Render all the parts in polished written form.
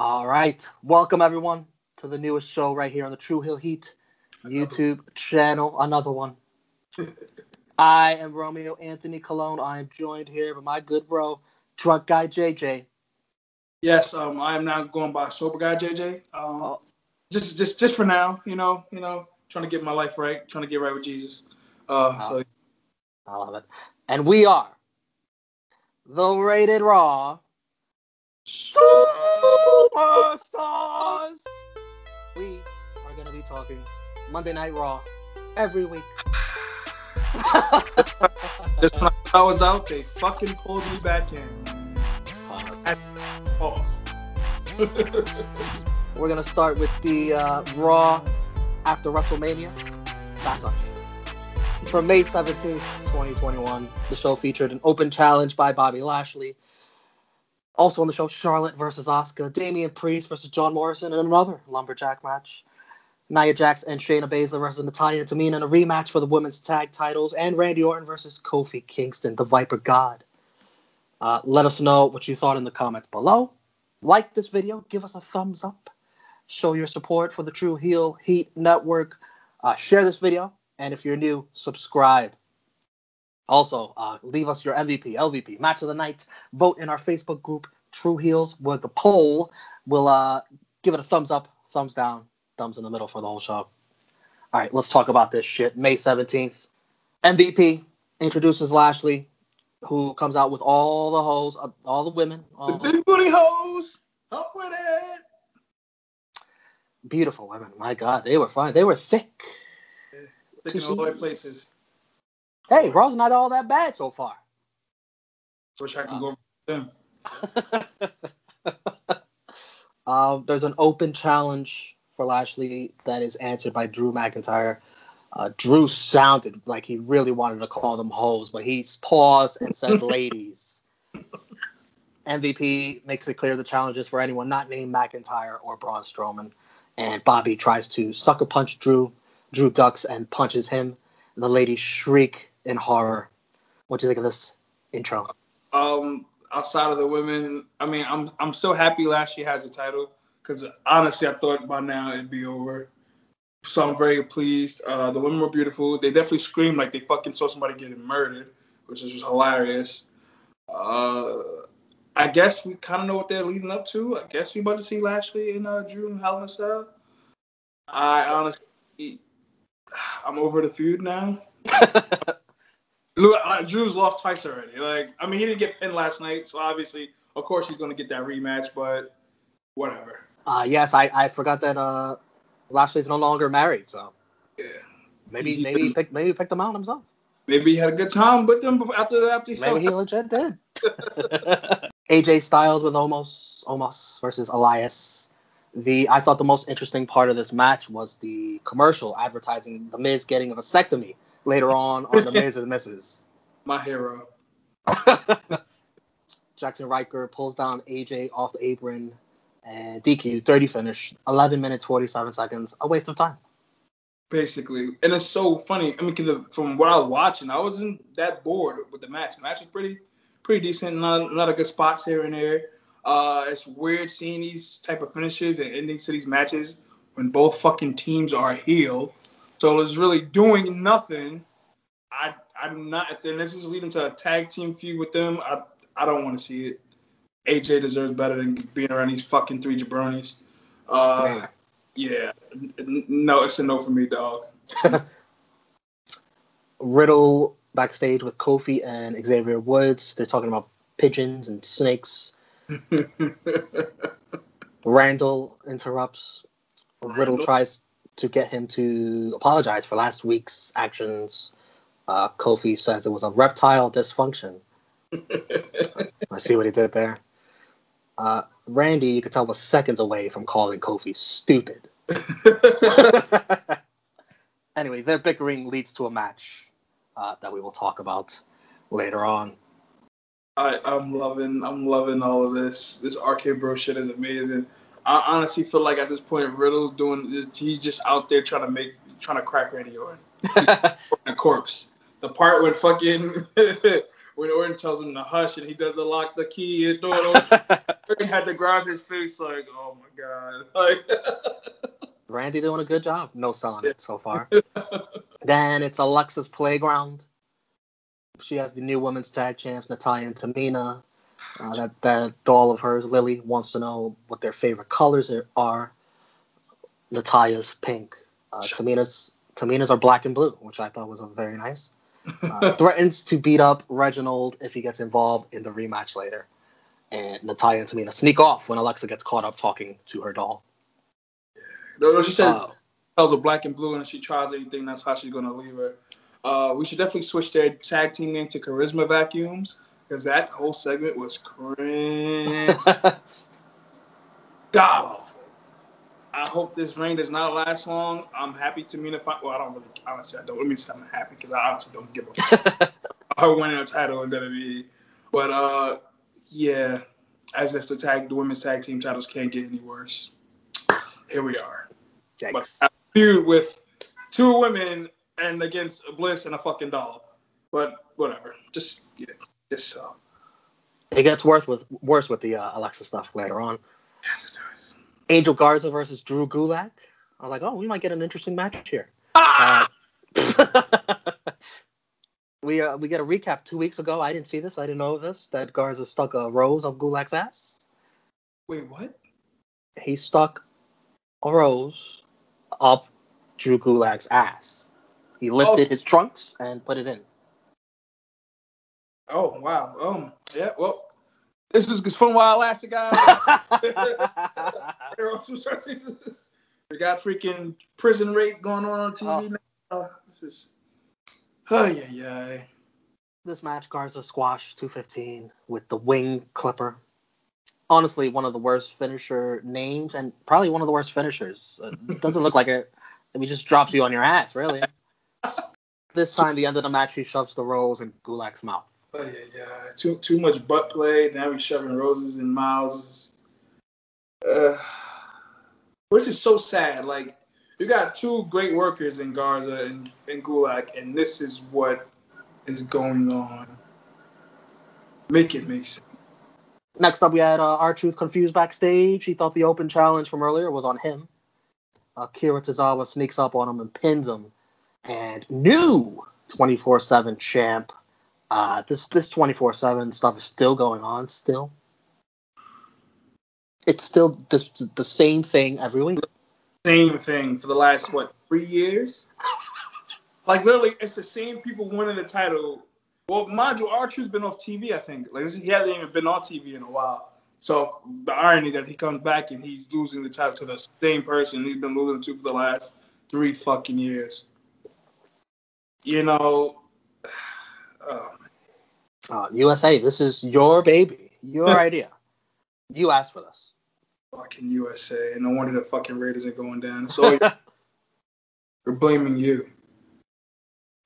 All right. Welcome, everyone, to the newest show right here on the True Hill Heat YouTube channel. Another one. I am Romeo Anthony Colon. I am joined here by my good bro, Drunk Guy JJ. Yes, I am now going by Sober Guy JJ. Just for now, you know, trying to get my life right, trying to get right with Jesus. I love it. And we are the Rated Raw Superstars. We are going to be talking Monday Night Raw every week. Just when I was out, they fucking pulled me back in. Pause. We're going to start with the Raw after WrestleMania Backlash. For May 17th, 2021, the show featured an open challenge by Bobby Lashley. Also on the show, Charlotte versus Asuka, Damien Priest versus John Morrison, and another lumberjack match. Nia Jax and Shayna Baszler versus Natalya and Tamina in a rematch for the women's tag titles, and Randy Orton versus Kofi Kingston, the Viper God. Let us know what you thought in the comments below. Like this video, give us a thumbs up. Show your support for the True Heel Heat Network. Share this video, and if you're new, subscribe. Also, leave us your MVP, LVP, Match of the Night. Vote in our Facebook group, True Heels, with the poll. We'll give it a thumbs up, thumbs down, thumbs in the middle for the whole show. All right, let's talk about this shit. May 17th, MVP introduces Lashley, who comes out with all the hoes, all the women. The big booty hoes. Up with it. Beautiful women. My God, they were fine. They were thick. Thick in all the right places. Hey, Raw's not all that bad so far. Wish I could go with them. There's an open challenge for Lashley that is answered by Drew McIntyre. Drew sounded like he really wanted to call them hoes, but he paused and said ladies. MVP makes it clear the challenge is for anyone not named McIntyre or Braun Strowman. And Bobby tries to sucker punch Drew. Drew ducks and punches him. And the ladies shriek in horror. What do you think of this intro? Outside of the women, I mean, I'm so happy Lashley has the title because honestly, I thought by now it'd be over. So I'm very pleased. The women were beautiful. They definitely screamed like they fucking saw somebody getting murdered, which is hilarious. I guess we kind of know what they're leading up to. I guess we about to see Lashley and Drew in Hell in a Cell. I honestly, I'm over the feud now. Drew's lost twice already. Like, I mean, he didn't get pinned last night, so obviously, of course, he's going to get that rematch, but whatever. Yes, I forgot that Lashley's no longer married, so yeah, maybe he picked them out himself. Maybe he had a good time with them after maybe he legit did. AJ Styles with Omos versus Elias. I thought the most interesting part of this match was the commercial advertising The Miz getting a vasectomy later on The Miz and Mrs. My hero. Jackson Riker pulls down AJ off the apron and DQ, 30 finish, 11 minutes, 47 seconds, a waste of time. Basically. And it's so funny. I mean, cause from what I was watching, I wasn't that bored with the match. The match was pretty decent. Not a good spots here and there. It's weird seeing these type of finishes and endings to these matches when both fucking teams are heel. So it's really doing nothing. I'm not. And this is leading to a tag team feud with them. I don't want to see it. AJ deserves better than being around these fucking three jabronis. Yeah. No, it's a no for me, dog. Riddle backstage with Kofi and Xavier Woods. They're talking about pigeons and snakes. Randall interrupts. Riddle tries to get him to apologize for last week's actions. Kofi says it was a reptile dysfunction. I see what he did there. Randy, you could tell, was seconds away from calling Kofi stupid. Anyway, their bickering leads to a match that we will talk about later on. I'm loving all of this. This arcade bro shit is amazing. I honestly feel like at this point Riddle's doing this. He's just out there trying to crack Randy Orton. He's a corpse. The part when when Orton tells him to hush and he doesn't lock the key and throw it over. Orton had to grab his face like, oh my god. Like, Randy doing a good job. No selling it so far. Then it's Alexa's playground. She has the new women's tag champs, Natalya and Tamina. That doll of hers, Lily, wants to know what their favorite colors are. Natalya's pink. Tamina's are black and blue, which I thought was very nice. Threatens to beat up Reginald if he gets involved in the rematch later. And Natalya and Tamina sneak off when Alexa gets caught up talking to her doll. No, she said tells her black and blue, and if she tries anything, that's how she's gonna leave her. We should definitely switch their tag team name to Charisma Vacuums, because that whole segment was cringe. God awful. I hope this reign does not last long. I'm happy Tamina well, I don't really, honestly, I don't. Let me say I'm happy, because I honestly don't give a fuck. Her winning a title in WWE. But, yeah, as if the women's tag team titles can't get any worse. Here we are. Yikes. But I feud with two women and against Bliss and a fucking doll. But whatever. It gets worse with the Alexa stuff later on. Yes, it does. Angel Garza versus Drew Gulak. I was like, oh, we might get an interesting match here. We get a recap 2 weeks ago. I didn't see this. I didn't know this. That Garza stuck a rose up Gulak's ass. Wait, what? He stuck a rose up Drew Gulak's ass. He lifted his trunks and put it in. Oh, wow. Yeah, well, this is fun while it lasted, guys. We got freaking prison rape going on TV now. This is... This match, Garza squashed 215 with the wing clipper. Honestly, one of the worst finisher names and probably one of the worst finishers. It doesn't look like it. He just drops you on your ass, really. This time, the end of the match, he shoves the rose in Gulak's mouth. Too much butt play. Now he's shoving roses in mouths. Which is so sad. Like, you got two great workers in Garza and Gulak, and this is what is going on. Make it make sense. Next up, we had R-Truth confused backstage. He thought the open challenge from earlier was on him. Akira Tozawa sneaks up on him and pins him. And new 24/7 champ. This 24/7 stuff is still going on. Still, it's still just the same thing every week. Same thing for the last 3 years? Like, literally, it's the same people winning the title. Well, mind you, R-Truth's been off TV, I think. Like, he hasn't even been on TV in a while. So the irony that he comes back and he's losing the title to the same person he's been losing to for the last 3 fucking years. You know, USA, this is your baby, your idea. You asked for this. Fucking USA. No wonder the fucking Raiders are going down. So we're blaming you.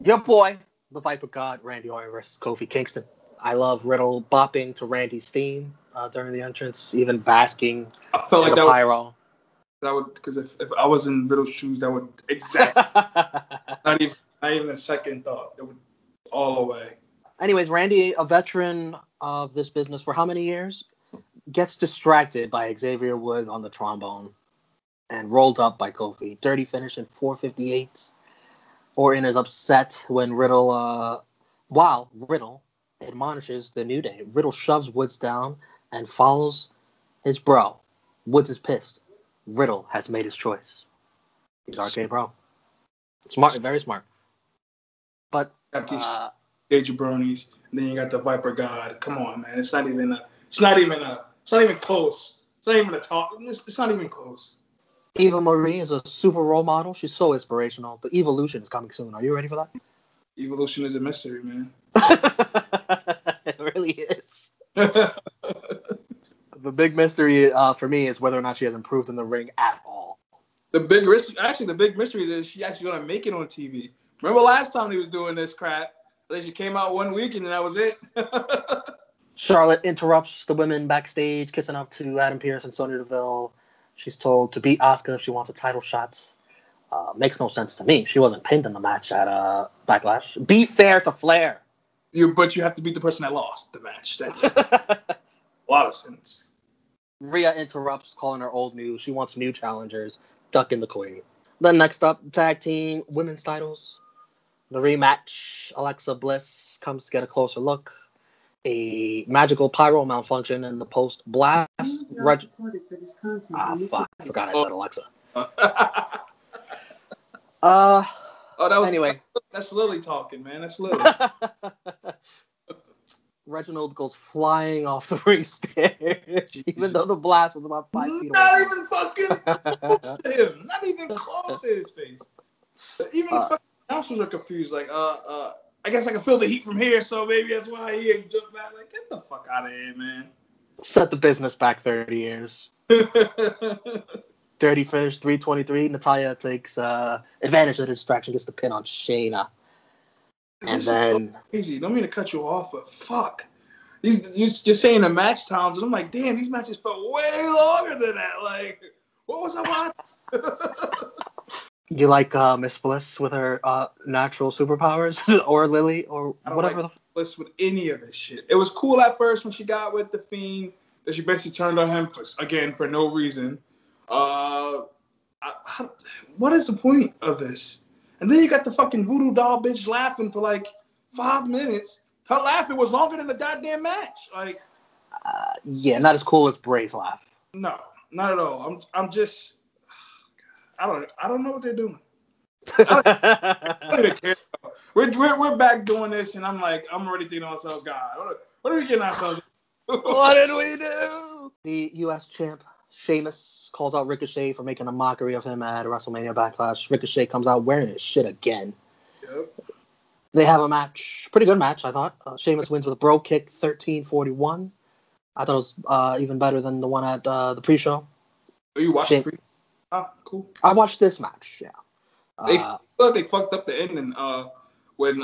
Your boy, the Viper God, Randy Orton versus Kofi Kingston. I love Riddle bopping to Randy's theme during the entrance, even basking I felt like the pyro. That would, because if I was in Riddle's shoes, that would exactly not even a second thought. It would all away. Anyways, Randy, a veteran of this business for how many years, gets distracted by Xavier Woods on the trombone and rolled up by Kofi. Dirty finish in 458. Orton is upset when Riddle, while Riddle admonishes the New Day. Riddle shoves Woods down and follows his bro. Woods is pissed. Riddle has made his choice. He's RK Bro. Smart, very smart. But got these gay jabronis, and then you got the Viper God. Come on, man. It's not even close. It's not even a talk. It's not even close. Eva Marie is a super role model. She's so inspirational. The Evolution is coming soon. Are you ready for that? Evolution is a mystery, man. It really is. The big mystery for me is whether or not she has improved in the ring at all. The big mystery is she actually going to make it on TV. Remember last time he was doing this crap? She came out 1 week and that was it. Charlotte interrupts the women backstage, kissing up to Adam Pearce and Sonya Deville. She's told to beat Asuka if she wants a title shot. Makes no sense to me. She wasn't pinned in the match at Backlash. Be fair to Flair. But you have to beat the person that lost the match. That makes a lot of sense. Rhea interrupts, calling her old news. She wants new challengers. Ducking the queen. Then next up, tag team women's titles. The rematch. Alexa Bliss comes to get a closer look. A magical pyro malfunction in the post blast. Fuck! I forgot I said Alexa. Anyway, that's Lily talking, man. That's Lily. Reginald goes flying off the ring stairs, even though the blast was about 5 feet away. Not even fucking close to him. Not even close to his face. Even the fucking announcers are confused. Like, I guess I can feel the heat from here, so maybe that's why he jumped back. Like, get the fuck out of here, man. Set the business back 30 years. Dirty finish, 323. Natalya takes advantage of the distraction, gets the pin on Shayna. And then... So crazy. Don't mean to cut you off, but fuck. You're saying the match times, and I'm like, damn, these matches felt way longer than that. Like, what was I watching? You like Miss Bliss with her natural superpowers, or Lily, or whatever? I don't like Bliss with any of this shit. It was cool at first when she got with the Fiend, that she basically turned on him for no reason. What is the point of this? And then you got the fucking voodoo doll bitch laughing for like 5 minutes. Her laughing was longer than the goddamn match. Like, yeah, not as cool as Bray's laugh. No, not at all. I'm just. I don't know what they're doing. I don't even care. We're back doing this, and I'm already thinking to myself, God, what are we getting ourselves? What did we do? The U.S. champ Sheamus calls out Ricochet for making a mockery of him at WrestleMania Backlash. Ricochet comes out wearing his shit again. Yep. They have a match, pretty good match, I thought. Sheamus wins with a bro kick, 13-41. I thought it was even better than the one at the pre-show. Oh, you watched the pre-show? Ah, cool. I watched this match, yeah. They fucked up the ending when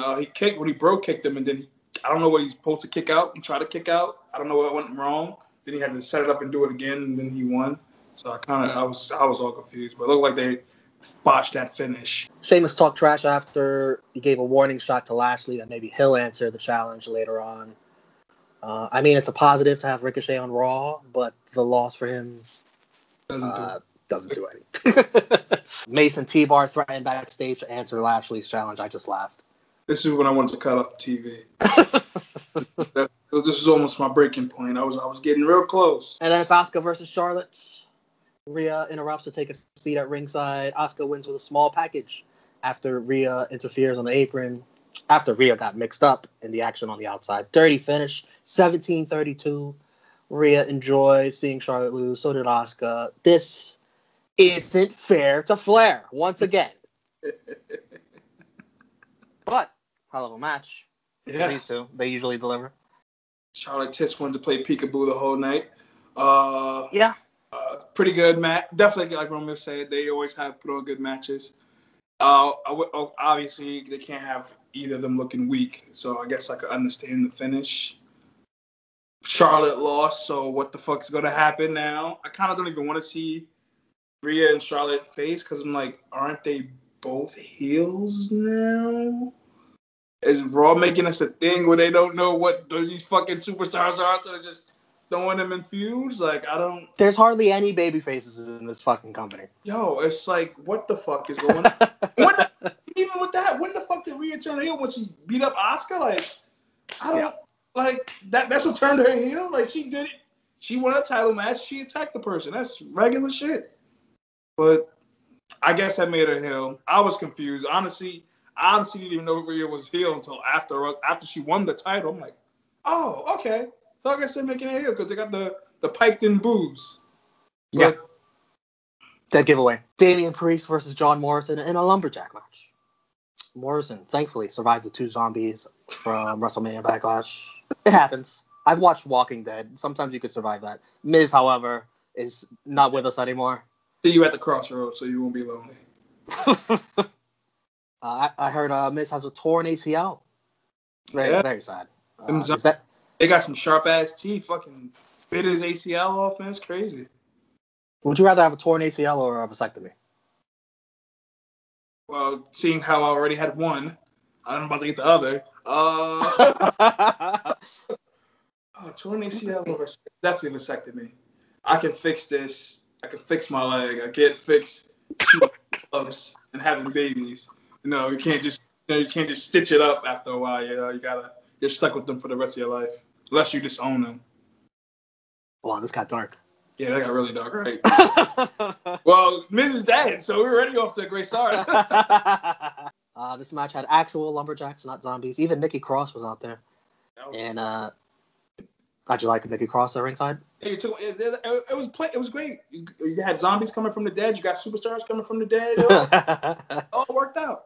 he bro kicked him, and then I don't know what he's supposed to kick out. He tried to kick out. I don't know what went wrong. Then he had to set it up and do it again, and then he won. So I was all confused. But it looked like they botched that finish. Sheamus talked trash after he gave a warning shot to Lashley that maybe he'll answer the challenge later on. I mean, it's a positive to have Ricochet on Raw, but the loss for him doesn't do anything. Mason T-Bar threatened backstage to answer Lashley's challenge. I just laughed. This is when I wanted to cut off the TV. This is almost my breaking point. I was getting real close. And then it's Asuka versus Charlotte. Rhea interrupts to take a seat at ringside. Asuka wins with a small package after Rhea interferes on the apron. After Rhea got mixed up in the action on the outside. Dirty finish, 17-32. Rhea enjoyed seeing Charlotte lose. So did Asuka. This isn't fair to Flair once again. But hell of a match. Yeah. These two, they usually deliver. Charlotte Tits wanted to play peekaboo the whole night. Yeah. Pretty good match. Definitely, like Romeo said, they always have put on good matches. Obviously, they can't have either of them looking weak, so I guess I could understand the finish. Charlotte lost, so what the fuck's going to happen now? I kind of don't even want to see Rhea and Charlotte face, because I'm like, aren't they both heels now? Is Raw making us a thing where they don't know what these fucking superstars are, so they're just throwing them in feuds? Like, I don't... There's hardly any baby faces in this fucking company. Yo, it's like, what the fuck is going on? Even with that, when the fuck did Rhea turn heel when she beat up Asuka? Like, I don't... Yeah. Like, that's what turned her heel? Like, she did it. She won a title match. She attacked the person. That's regular shit. But I guess that made her heel. I was confused. Honestly, I didn't even know Rhea was heel until after she won the title. I'm like, oh, okay. So I guess they're making her heel because they got the piped in booze. But, yeah. Dead giveaway. Damien Priest versus John Morrison in a lumberjack match. Morrison, thankfully, survived the 2 zombies from WrestleMania Backlash. It happens. I've watched Walking Dead. Sometimes you could survive that. Miz, however, is not with us anymore. See you at the crossroads, so you won't be lonely. I heard Miz has a torn ACL. Very sad. They got some sharp-ass teeth. Fucking bit his ACL off, man. It's crazy. Would you rather have a torn ACL or a vasectomy? Well, seeing how I already had one, I'm about to get the other. Torn ACL over definitely vasectomy. I can fix this. I can fix my leg. I can't fix clubs and having babies. You can't just stitch it up after a while. You're stuck with them for the rest of your life unless you just own them. Wow, this got dark. Yeah, that got really dark, right? Well, Miz is dead, so we're already off to a great start. This match had actual lumberjacks, not zombies. Even Nikki Cross was out there. And how'd you like Nikki Cross at ringside? It was great. You had zombies coming from the dead. You got superstars coming from the dead. It all worked out.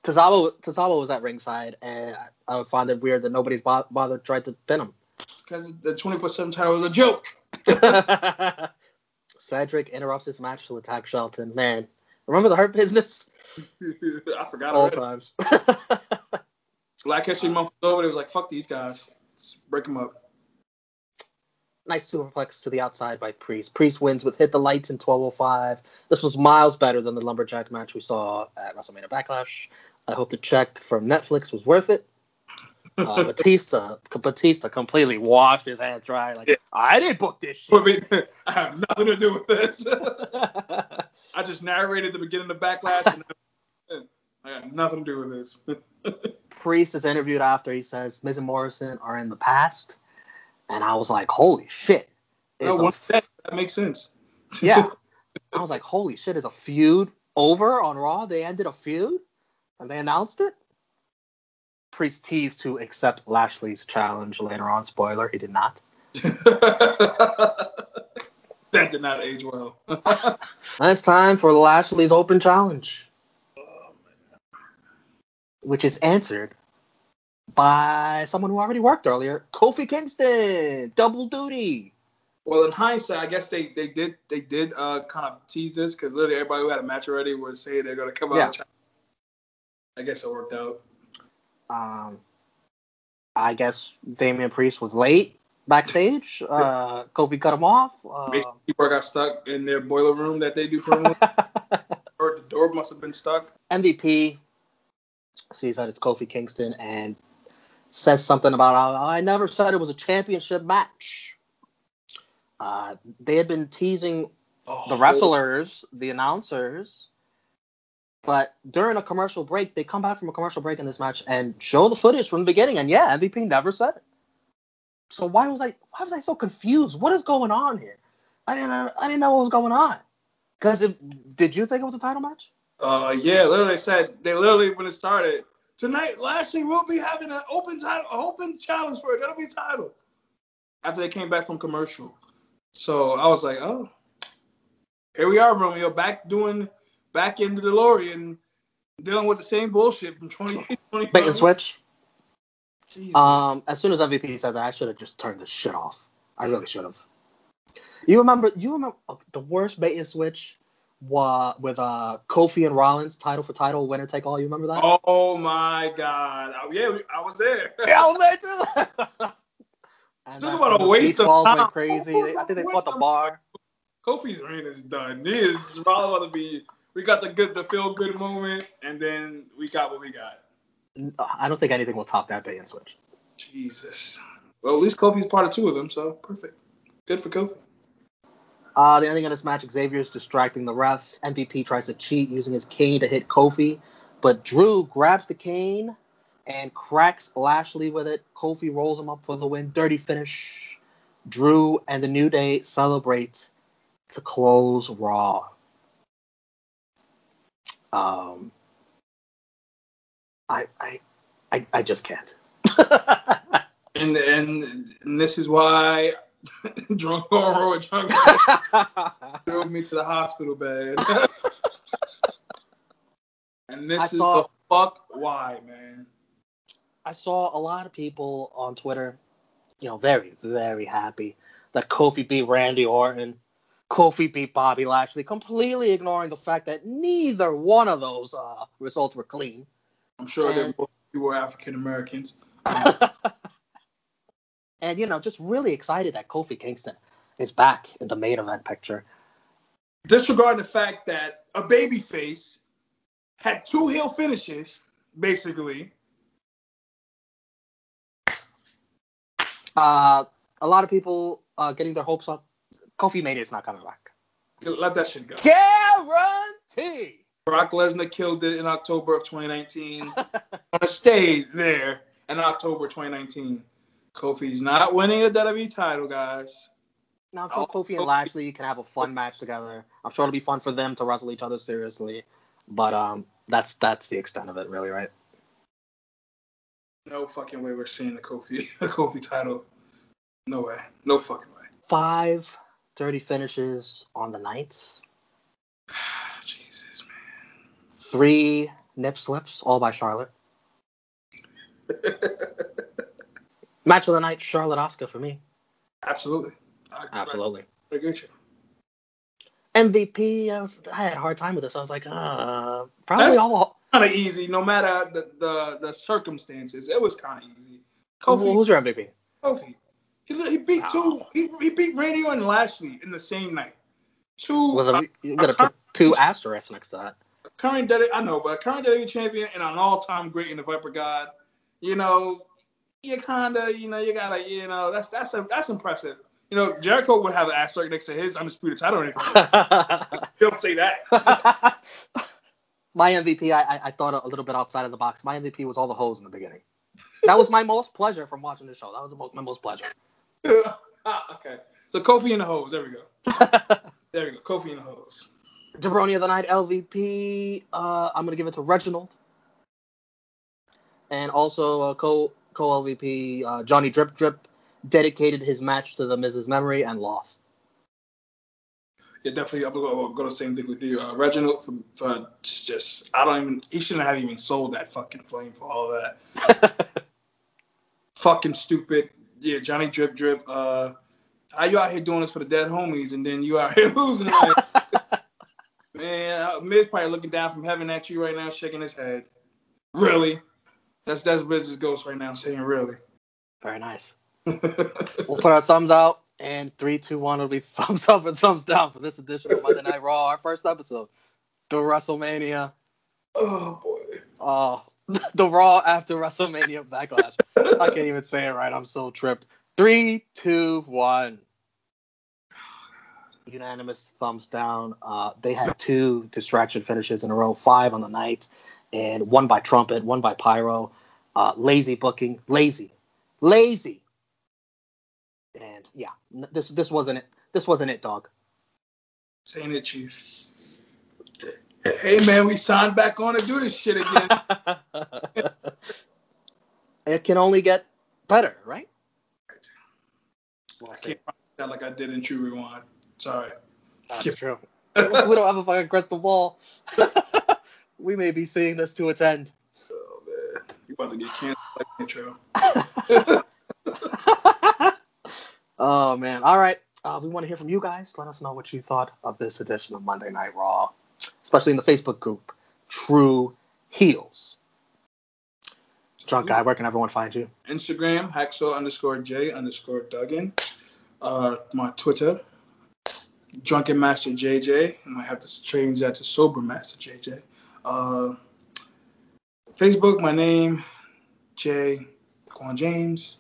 Tozawa was at ringside, and I found it weird that nobody's bothered tried to pin him. Because the 24/7 title was a joke. Cedric interrupts his match to attack Shelton. Man, remember the Hurt Business? I forgot all already. Times. Black History Month was over. It was like, fuck these guys. Let's break them up. Nice superplex to the outside by Priest. Priest wins with Hit the Lights in 12:05. This was miles better than the lumberjack match we saw at Wrestlemania Backlash. I hope the check from Netflix was worth it. Batista completely washed his hands dry. Like, yeah. I didn't book this shit. I have nothing to do with this. I just narrated the beginning of Backlash, and I got nothing to do with this. Priest is interviewed after. He says Miz and Morrison are in the past, and I was like, holy shit. That makes sense. Yeah. I was like, holy shit, is a feud over on Raw? They ended a feud, and they announced it? Priest teased to accept Lashley's challenge later on. Spoiler, he did not. That did not age well. It's time for Lashley's open challenge. Which is answered by someone who already worked earlier, Kofi Kingston. Double duty. Well, in hindsight, I guess they did kind of tease this because literally everybody who had a match already was saying they're going to come out and challenge. I guess it worked out. I guess Damien Priest was late backstage. Kofi cut him off. People got stuck in their boiler room that they do promo. Or the door must have been stuck. MVP sees that it's Kofi Kingston and says something about, I never said it was a championship match. They had been teasing the wrestlers, the announcers, but during a commercial break, they come back from a commercial break in this match and show the footage from the beginning. And yeah, MVP never said it. So why was I so confused? What is going on here? I didn't know what was going on. Because did you think it was a title match? Yeah, literally when it started, tonight Lashley will be having an open challenge for a WWE title. After they came back from commercial. So I was like, oh, here we are, Romeo, back in the DeLorean, dealing with the same bullshit from 2020. Bait and switch. Jesus. As soon as MVP said that, I should have just turned this shit off. I really should have. You remember the worst bait and switch with Kofi and Rollins, title for title, winner take all. You remember that? Oh my God! Yeah, I was there. Yeah, I was there too. And talk about a waste of time. Went crazy. I think they fought the bar. Kofi's reign is done. He is just probably about to be. We got the feel good moment, and then we got what we got. I don't think anything will top that bait and switch. Jesus. Well, at least Kofi's part of two of them, so perfect. Good for Kofi. The ending of this match, Xavier's distracting the ref. MVP tries to cheat using his cane to hit Kofi, but Drew grabs the cane and cracks Lashley with it. Kofi rolls him up for the win. Dirty finish. Drew and the New Day celebrate to close Raw. I just can't. and this is why drunk on road drunk drove me to the hospital bed. And this is the fuck why, man. I saw a lot of people on Twitter, very, very happy that Kofi beat Randy Orton. Kofi beat Bobby Lashley, completely ignoring the fact that neither one of those results were clean. I'm sure that both were African Americans. And, just really excited that Kofi Kingston is back in the main event picture. Disregarding the fact that a babyface had two heel finishes, basically, A lot of people getting their hopes up. Kofi Mania is not coming back. Let that shit go. Guarantee. Brock Lesnar killed it in October of 2019. Gonna stay there in October 2019. Kofi's not winning the WWE title, guys. Now, I'm sure Kofi and Lashley can have a fun match together. I'm sure it'll be fun for them to wrestle each other seriously. But that's the extent of it, really, right? No fucking way we're seeing the Kofi title. No way. No fucking way. 5 dirty finishes on the night. Jesus, man. 3 nip slips, all by Charlotte. Match of the night, Charlotte Asuka for me. Absolutely. Absolutely. I agree with you. MVP, I had a hard time with this. I was like, probably That's all. Kind of easy, no matter the circumstances. It was kind of easy. Kofi. Who's your MVP? Kofi. He beat two. He beat Romeo and Lashley in the same night. You gotta put 2 asterisks next to that. Current WWE champion and an all-time great in the Viper God. You know, you gotta, that's impressive. You know, Jericho would have an asterisk next to his undisputed title or anything. Don't say that. My MVP, I thought a little bit outside of the box. My MVP was all the hoes in the beginning. That was my most pleasure from watching the show. That was my most pleasure. Okay. So Kofi and the hoes. There we go. There we go. Kofi and the hoes. Jabroni of the night, LVP. I'm going to give it to Reginald. And also co-LVP, Johnny Drip Drip, dedicated his match to the Miz's memory and lost. Yeah, definitely. I'm going to go the same thing with you. Reginald, for just, he shouldn't have even sold that fucking flame for all of that. Fucking stupid. Yeah, Johnny Drip Drip. How you out here doing this for the dead homies and then you out here losing? Like, man, Miz probably looking down from heaven at you right now, shaking his head. Really? That's Miz's ghost right now, saying really. Very nice. We'll put our thumbs out, and 3, 2, 1 will be thumbs up and thumbs down for this edition of Monday Night Raw, our first episode, the WrestleMania. Oh boy. The Raw after WrestleMania Backlash. I can't even say it right. I'm so tripped. 3, 2, 1. Unanimous thumbs down. They had 2 distraction finishes in a row, 5 on the night, and 1 by trumpet, 1 by pyro. Lazy booking, lazy. And yeah, this wasn't it. This wasn't it, dog. Saying it, Chief. Hey man, we signed back on to do this shit again. It can only get better, right? I can't sound like I did in True Rewind. Sorry. That's true. We don't have a fucking crystal ball. We may be seeing this to its end. Oh man, you about to get canceled like intro. Oh man. All right. We want to hear from you guys. Let us know what you thought of this edition of Monday Night Raw, especially in the Facebook group, True Heels. Drunk Guy, where can everyone find you? Instagram, hacksaw_J_Duggan. My Twitter, Drunken Master JJ. I might have to change that to Sober Master JJ. Facebook, my name, Jay Quan James.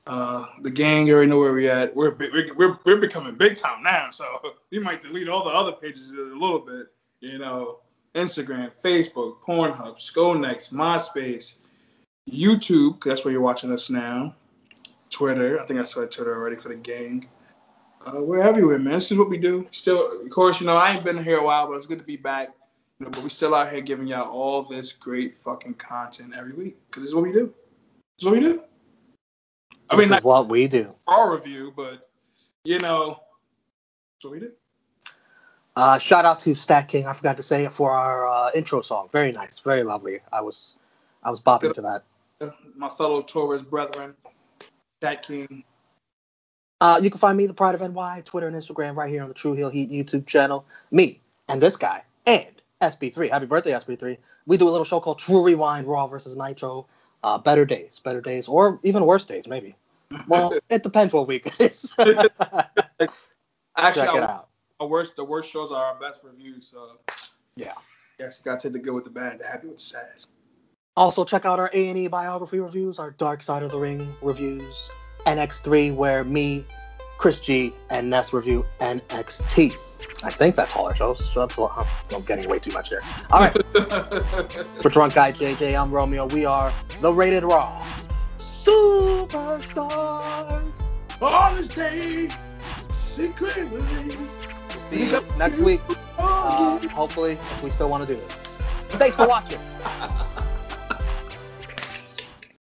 The gang, you already know where we at. We're becoming big time now, so we might delete all the other pages a little bit. You know, Instagram, Facebook, Pornhub, Skonex, MySpace, YouTube, 'cause that's where you're watching us now. Twitter, I think I saw Twitter already for the gang. We're everywhere, man. This is what we do. Still, of course, you know, I ain't been here a while, but it's good to be back. You know, but we still out here giving y'all all this great fucking content every week, because this is what we do. This is what we do. I mean, this is what we do. Our review, but you know, that's what we do. Shout out to Stat King. I forgot to say it for our intro song. Very nice, very lovely. I was bopping to that. My fellow Taurus brethren, Stat King. You can find me, the Pride of NY, Twitter and Instagram, right here on the True Heel Heat YouTube channel. Me and this guy and SB3. Happy birthday, SB3. We do a little show called True Rewind, Raw versus Nitro. Better days, or even worse days, maybe. Well, it depends what week it is. Actually, check it out. The worst shows are our best reviews. So yeah, yes, got to take the good with the bad, the happy with the sad. Also, check out our A&E biography reviews, our Dark Side of the Ring reviews, NX3, where me, Chris G, and Ness review NXT. I think that's all our shows. So I'm getting way too much here. All right. For Drunk Guy JJ, I'm Romeo. We are the Rated Raw Superstars. On this day, secretly. We'll see you next week. Hopefully, if we still want to do this. Thanks for watching.